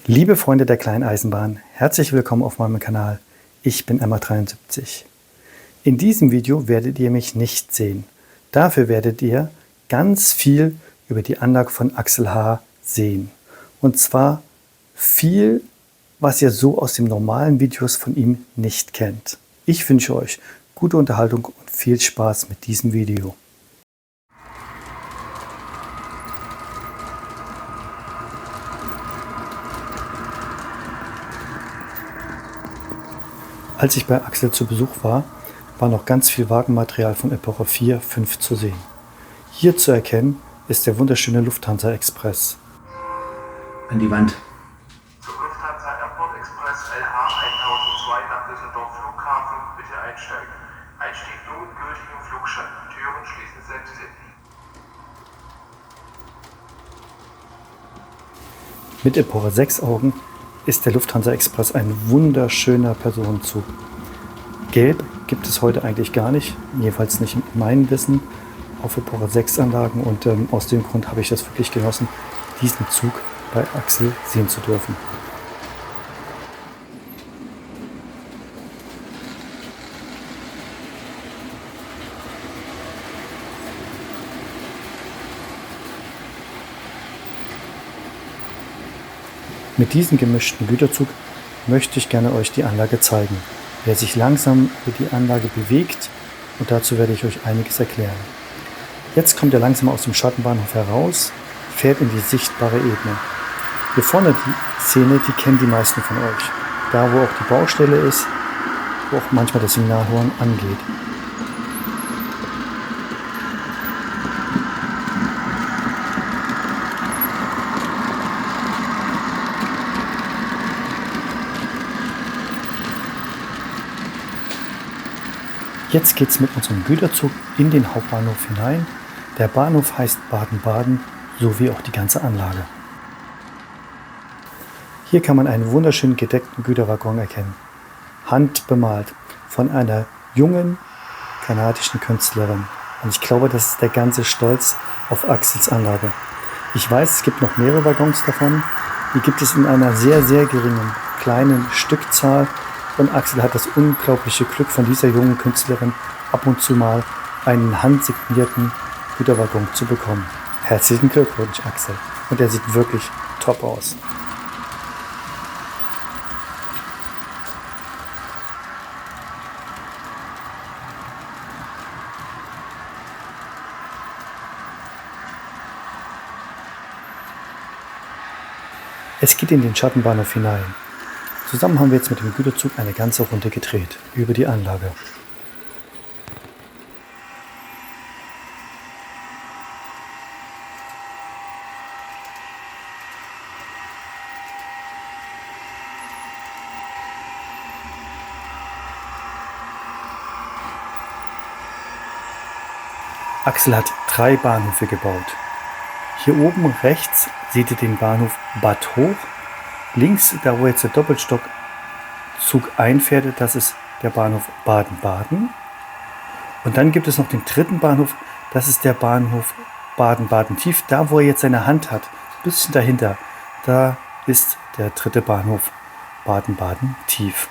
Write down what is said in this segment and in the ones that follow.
Liebe Freunde der kleinen Eisenbahn, herzlich willkommen auf meinem Kanal. Ich bin Emma73. In diesem Video werdet ihr mich nicht sehen. Dafür werdet ihr ganz viel über die Anlage von Axel H. sehen. Und zwar viel, was ihr so aus den normalen Videos von ihm nicht kennt. Ich wünsche euch gute Unterhaltung und viel Spaß mit diesem Video. Als ich bei Axel zu Besuch war, war noch ganz viel Wagenmaterial von Epoche 4, 5 zu sehen. Hier zu erkennen ist der wunderschöne Lufthansa Express. An die Wand. Zum Lufthansa Airport Express LH 1002 nach Düsseldorf Flughafen, bitte einsteigen. Einstieg nun gültig im Flugschein. Türen schließen selbstständig. Mit Epoche 6 Augen ist der Lufthansa Express ein wunderschöner Personenzug. Gelb gibt es heute eigentlich gar nicht, jedenfalls nicht in meinem Wissen, auf Epoche 6 Anlagen, und aus dem Grund habe ich das wirklich genossen, diesen Zug bei Axel sehen zu dürfen. Mit diesem gemischten Güterzug möchte ich gerne euch die Anlage zeigen. Wer sich langsam über die Anlage bewegt, und dazu werde ich euch einiges erklären. Jetzt kommt er langsam aus dem Schattenbahnhof heraus, fährt in die sichtbare Ebene. Hier vorne die Szene, die kennen die meisten von euch. Da, wo auch die Baustelle ist, wo auch manchmal das Signalhorn angeht. Jetzt geht es mit unserem Güterzug in den Hauptbahnhof hinein. Der Bahnhof heißt Baden-Baden, so wie auch die ganze Anlage. Hier kann man einen wunderschönen gedeckten Güterwaggon erkennen. Handbemalt von einer jungen kanadischen Künstlerin. Und ich glaube, das ist der ganze Stolz auf Axels Anlage. Ich weiß, es gibt noch mehrere Waggons davon. Die gibt es in einer sehr, sehr geringen, kleinen Stückzahl. Und Axel hat das unglaubliche Glück, von dieser jungen Künstlerin ab und zu mal einen handsignierten Güterwaggon zu bekommen. Herzlichen Glückwunsch, Axel. Und er sieht wirklich top aus. Es geht in den Schattenbahnhof hinein. Zusammen haben wir jetzt mit dem Güterzug eine ganze Runde gedreht über die Anlage. Axel hat 3 Bahnhöfe gebaut. Hier oben rechts seht ihr den Bahnhof Bad Hoch. Links, da wo jetzt der Doppelstockzug einfährt, das ist der Bahnhof Baden-Baden. Und dann gibt es noch den dritten Bahnhof, das ist der Bahnhof Baden-Baden-Tief. Da wo er jetzt seine Hand hat, ein bisschen dahinter, da ist der dritte Bahnhof Baden-Baden-Tief.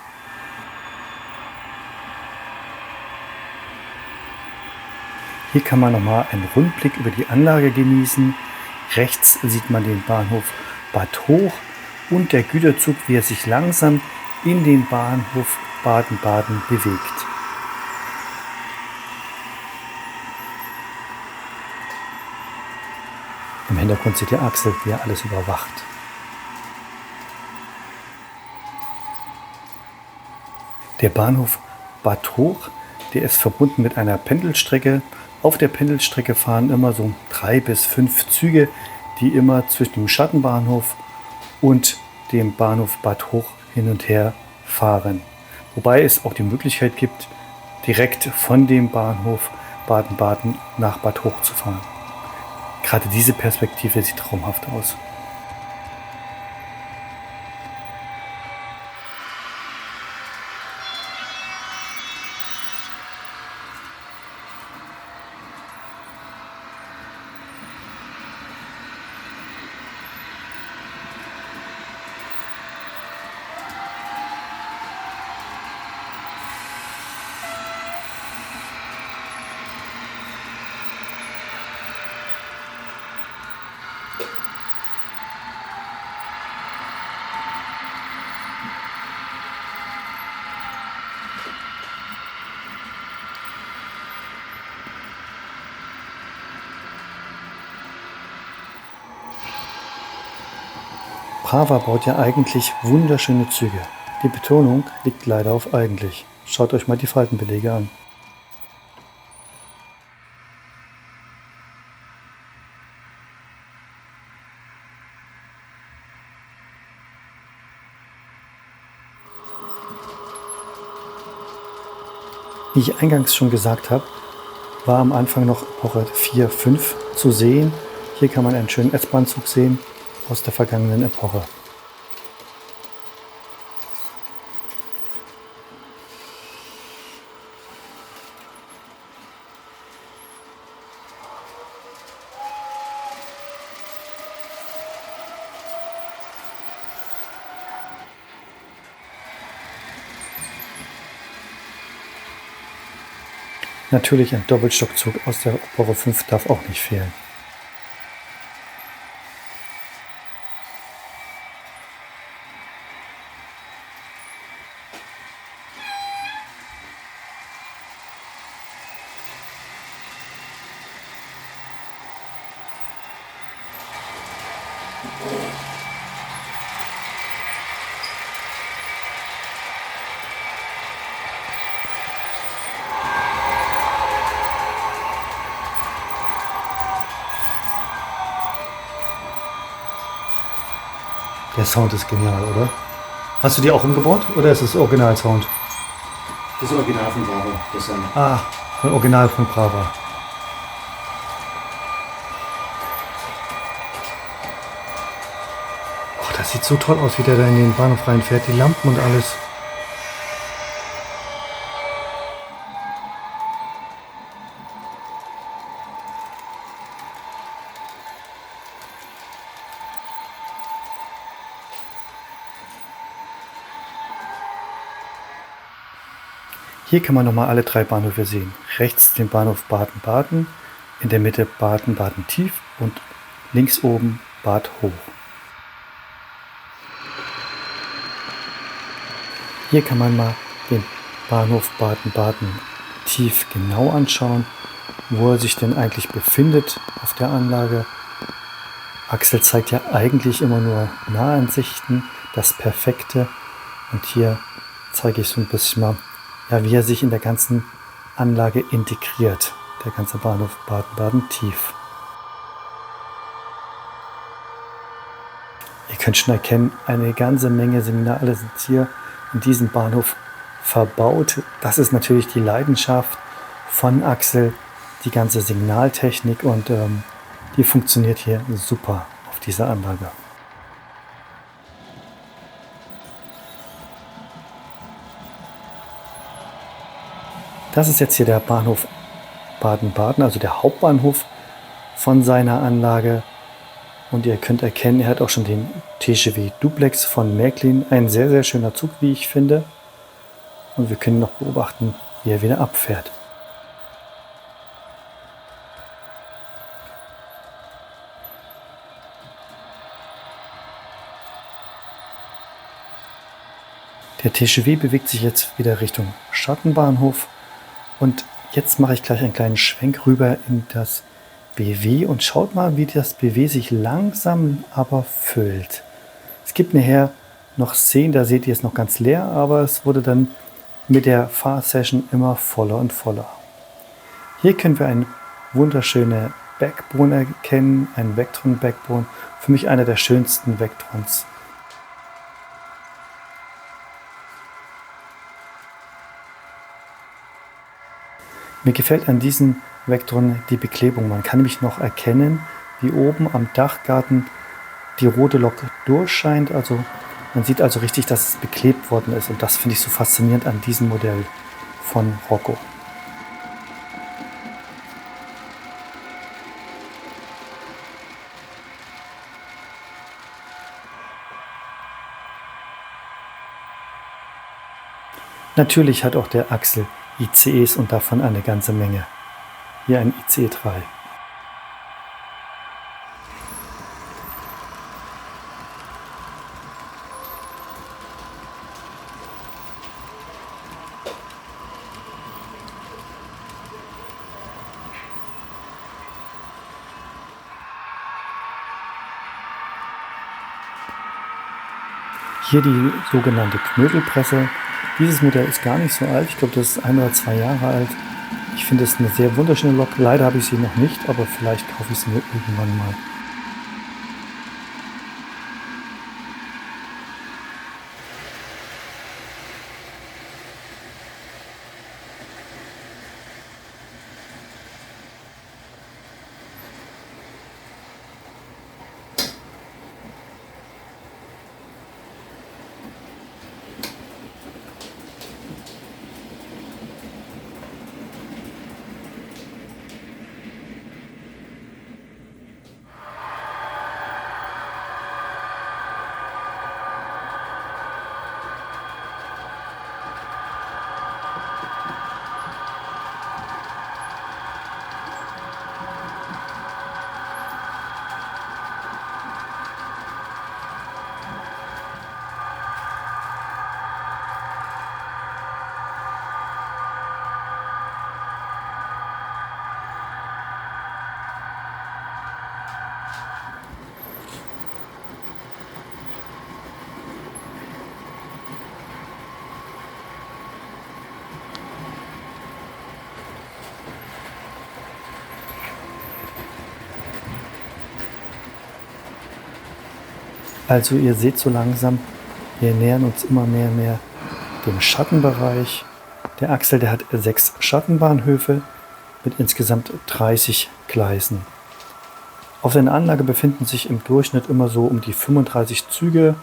Hier kann man nochmal einen Rundblick über die Anlage genießen. Rechts sieht man den Bahnhof Bad Hoch und der Güterzug, wie er sich langsam in den Bahnhof Baden-Baden bewegt. Im Hintergrund seht ihr Axel, wie er alles überwacht. Der Bahnhof Bad Hoch, der ist verbunden mit einer Pendelstrecke. Auf der Pendelstrecke fahren immer so 3 bis 5 Züge, die immer zwischen dem Schattenbahnhof und dem Bahnhof Bad Hoch hin und her fahren. Wobei es auch die Möglichkeit gibt, direkt von dem Bahnhof Baden-Baden nach Bad Hoch zu fahren. Gerade diese Perspektive sieht traumhaft aus. Prava baut ja eigentlich wunderschöne Züge. Die Betonung liegt leider auf eigentlich. Schaut euch mal die Faltenbelege an. Wie ich eingangs schon gesagt habe, war am Anfang noch Epoche 4, 5 zu sehen. Hier kann man einen schönen S-Bahn-Zug sehen aus der vergangenen Epoche. Natürlich ein Doppelstockzug aus der Epoche 5 darf auch nicht fehlen. Der Sound ist genial, oder? Hast du die auch umgebaut oder ist es Original-Sound? Das Original von Brava, das Sound. Ah, ein Original von Prava. Oh, das sieht so toll aus, wie der da in den Bahnhof reinfährt. Die Lampen und alles. Hier kann man nochmal alle 3 Bahnhöfe sehen. Rechts den Bahnhof Baden-Baden, in der Mitte Baden-Baden-Tief und links oben Bad Hoch. Hier kann man mal den Bahnhof Baden-Baden-Tief genau anschauen, wo er sich denn eigentlich befindet auf der Anlage. Axel zeigt ja eigentlich immer nur Nahansichten, das Perfekte. Und hier zeige ich so ein bisschen mal, ja, wie er sich in der ganzen Anlage integriert, der ganze Bahnhof Baden-Baden-Tief. Ihr könnt schon erkennen, eine ganze Menge Signale sind hier in diesem Bahnhof verbaut. Das ist natürlich die Leidenschaft von Axel, die ganze Signaltechnik, und die funktioniert hier super auf dieser Anlage. Das ist jetzt hier der Bahnhof Baden-Baden, also der Hauptbahnhof von seiner Anlage. Und ihr könnt erkennen, er hat auch schon den TGV Duplex von Märklin. Ein sehr, sehr schöner Zug, wie ich finde. Und wir können noch beobachten, wie er wieder abfährt. Der TGV bewegt sich jetzt wieder Richtung Schattenbahnhof. Und jetzt mache ich gleich einen kleinen Schwenk rüber in das BW und schaut mal, wie das BW sich langsam aber füllt. Es gibt nachher noch Szenen, da seht ihr es noch ganz leer, aber es wurde dann mit der Fahrsession immer voller und voller. Hier können wir eine wunderschöne Backbone erkennen, ein Vectron Backbone, für mich einer der schönsten Vectrons. Mir gefällt an diesen Vectron die Beklebung. Man kann nämlich noch erkennen, wie oben am Dachgarten die rote Lok durchscheint. Also man sieht also richtig, dass es beklebt worden ist. Und das finde ich so faszinierend an diesem Modell von Rocco. Natürlich hat auch der Axel ICEs und davon eine ganze Menge. Hier ein ICE 3. Hier die sogenannte Knödelpresse. Dieses Modell ist gar nicht so alt. Ich glaube, das ist 1 oder 2 Jahre alt. Ich finde es eine sehr wunderschöne Lok. Leider habe ich sie noch nicht, aber vielleicht kaufe ich sie mir irgendwann mal. Also ihr seht so langsam, wir nähern uns immer mehr dem Schattenbereich. Der Axel, der hat 6 Schattenbahnhöfe mit insgesamt 30 Gleisen. Auf seiner Anlage befinden sich im Durchschnitt immer so um die 35 Züge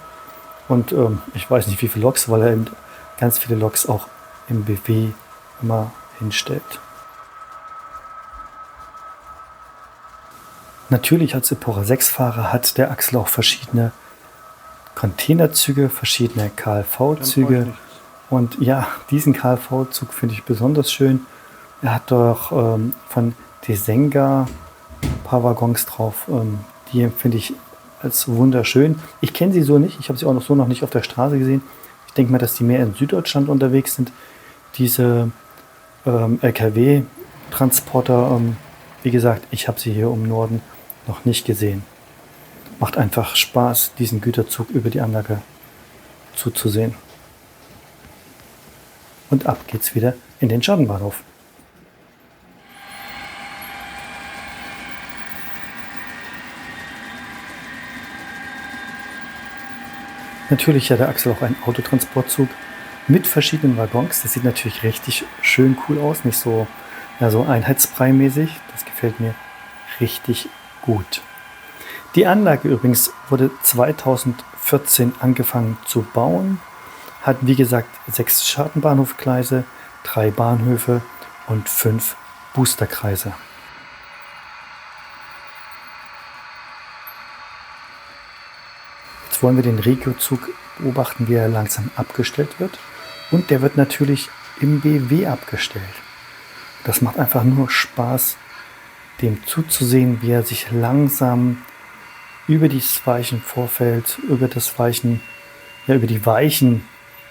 und ich weiß nicht wie viele Loks, weil er eben ganz viele Loks auch im BW immer hinstellt. Natürlich als Epora 6-Fahrer hat der Axel auch verschiedene Containerzüge, verschiedene KLV-Züge. Und ja, diesen KLV-Zug finde ich besonders schön. Er hat doch von Desenga ein paar Waggons drauf. Die finde ich als wunderschön. Ich kenne sie so nicht. Ich habe sie auch noch so noch nicht auf der Straße gesehen. Ich denke mal, dass die mehr in Süddeutschland unterwegs sind. Diese LKW-Transporter, wie gesagt, ich habe sie hier im Norden noch nicht gesehen. Macht einfach Spaß, diesen Güterzug über die Anlage zuzusehen. Und ab geht's wieder in den Schattenbahnhof. Natürlich hat der Axel auch einen Autotransportzug mit verschiedenen Waggons. Das sieht natürlich richtig schön cool aus, nicht so, ja, so einheitsbrei-mäßig. Das gefällt mir richtig gut. Die Anlage übrigens wurde 2014 angefangen zu bauen, hat wie gesagt 6 Schattenbahnhofgleise, 3 Bahnhöfe und 5 Boosterkreise. Jetzt wollen wir den Regiozug beobachten, wie er langsam abgestellt wird. Und der wird natürlich im BW abgestellt. Das macht einfach nur Spaß, dem zuzusehen, wie er sich langsam über dieses Weichenvorfeld, über die Weichen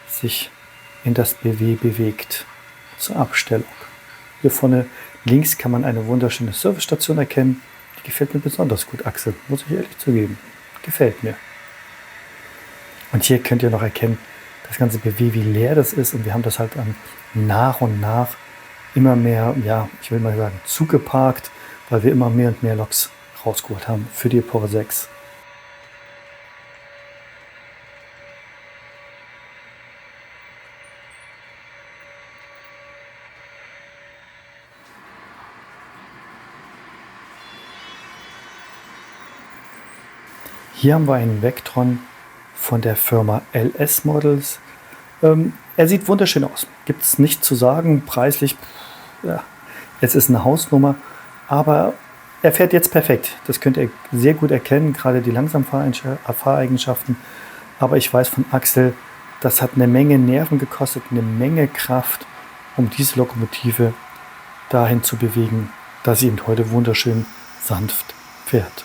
sich in das BW bewegt zur Abstellung. Hier vorne links kann man eine wunderschöne Servicestation erkennen. Die gefällt mir besonders gut, Axel, muss ich ehrlich zugeben. Gefällt mir. Und hier könnt ihr noch erkennen, das ganze BW, wie leer das ist. Und wir haben das halt dann nach und nach immer mehr, ja, ich will mal sagen, zugeparkt, weil wir immer mehr und mehr Loks rausgeholt haben für die Epora 6. Hier haben wir einen Vectron von der Firma LS Models. Er sieht wunderschön aus. Gibt es nicht zu sagen. Preislich, ja, es ist eine Hausnummer. Aber er fährt jetzt perfekt. Das könnt ihr sehr gut erkennen, gerade die Langsamfahreigenschaften. Aber ich weiß von Axel, das hat eine Menge Nerven gekostet, eine Menge Kraft, um diese Lokomotive dahin zu bewegen, dass sie eben heute wunderschön sanft fährt.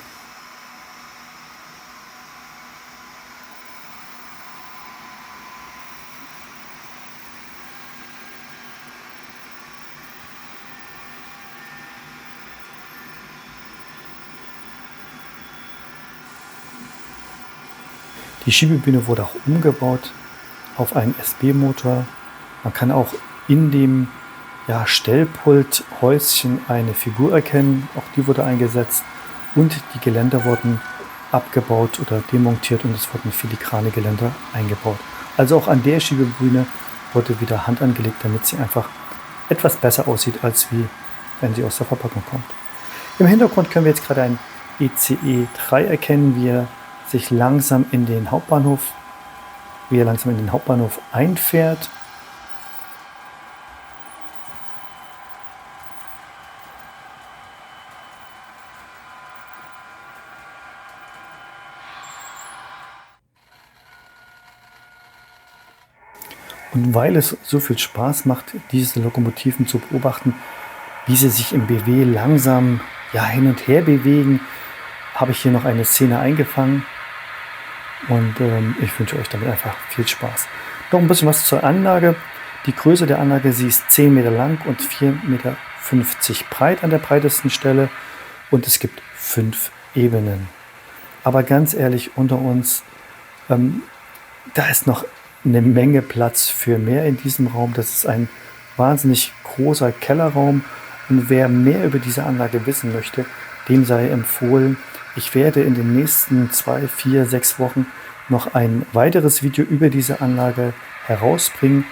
Die Die Schiebebühne wurde auch umgebaut auf einen SB-Motor. Man kann auch in dem Stellpulthäuschen eine Figur erkennen. Auch die wurde eingesetzt. Und die Geländer wurden abgebaut oder demontiert und es wurden filigrane Geländer eingebaut. Also auch an der Schiebebühne wurde wieder Hand angelegt, damit sie einfach etwas besser aussieht, als wie wenn sie aus der Verpackung kommt. Im Hintergrund können wir jetzt gerade ein ECE 3 erkennen, wie er langsam in den Hauptbahnhof einfährt. Und weil es so viel Spaß macht, diese Lokomotiven zu beobachten, wie sie sich im BW langsam hin und her bewegen, habe ich hier noch eine Szene eingefangen. Und ich wünsche euch damit einfach viel Spaß. Noch ein bisschen was zur Anlage. Die Größe der Anlage, sie ist 10 Meter lang und 4,50 Meter breit an der breitesten Stelle. Und es gibt 5 Ebenen. Aber ganz ehrlich, unter uns, da ist noch eine Menge Platz für mehr in diesem Raum. Das ist ein wahnsinnig großer Kellerraum. Und wer mehr über diese Anlage wissen möchte, dem sei empfohlen, ich werde in den nächsten 2, 4, 6 Wochen noch ein weiteres Video über diese Anlage herausbringen.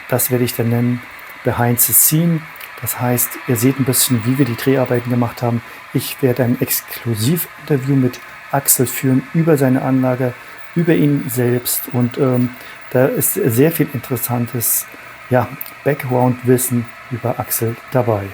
Das werde ich dann nennen Behind the Scene. Das heißt, ihr seht ein bisschen, wie wir die Dreharbeiten gemacht haben. Ich werde ein Exklusivinterview mit Axel führen über seine Anlage, über ihn selbst. Und da ist sehr viel interessantes Background-Wissen über Axel dabei.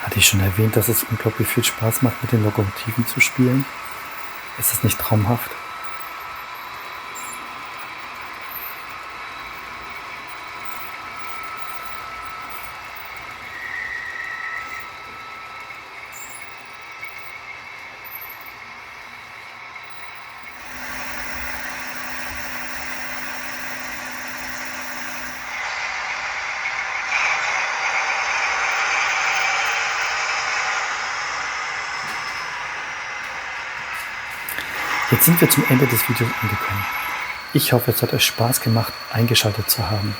Hatte ich schon erwähnt, dass es unglaublich viel Spaß macht, mit den Lokomotiven zu spielen? Ist es nicht traumhaft? Jetzt sind wir zum Ende des Videos angekommen. Ich hoffe, es hat euch Spaß gemacht, eingeschaltet zu haben.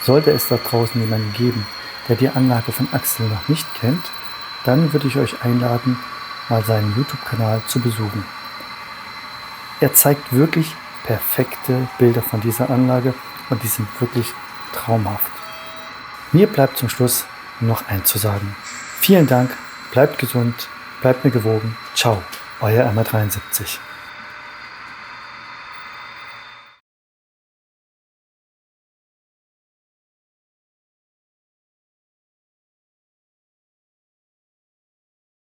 Sollte es da draußen jemanden geben, der die Anlage von Axel noch nicht kennt, dann würde ich euch einladen, mal seinen YouTube-Kanal zu besuchen. Er zeigt wirklich perfekte Bilder von dieser Anlage und die sind wirklich traumhaft. Mir bleibt zum Schluss noch eins zu sagen. Vielen Dank, bleibt gesund, bleibt mir gewogen. Ciao, euer MR73.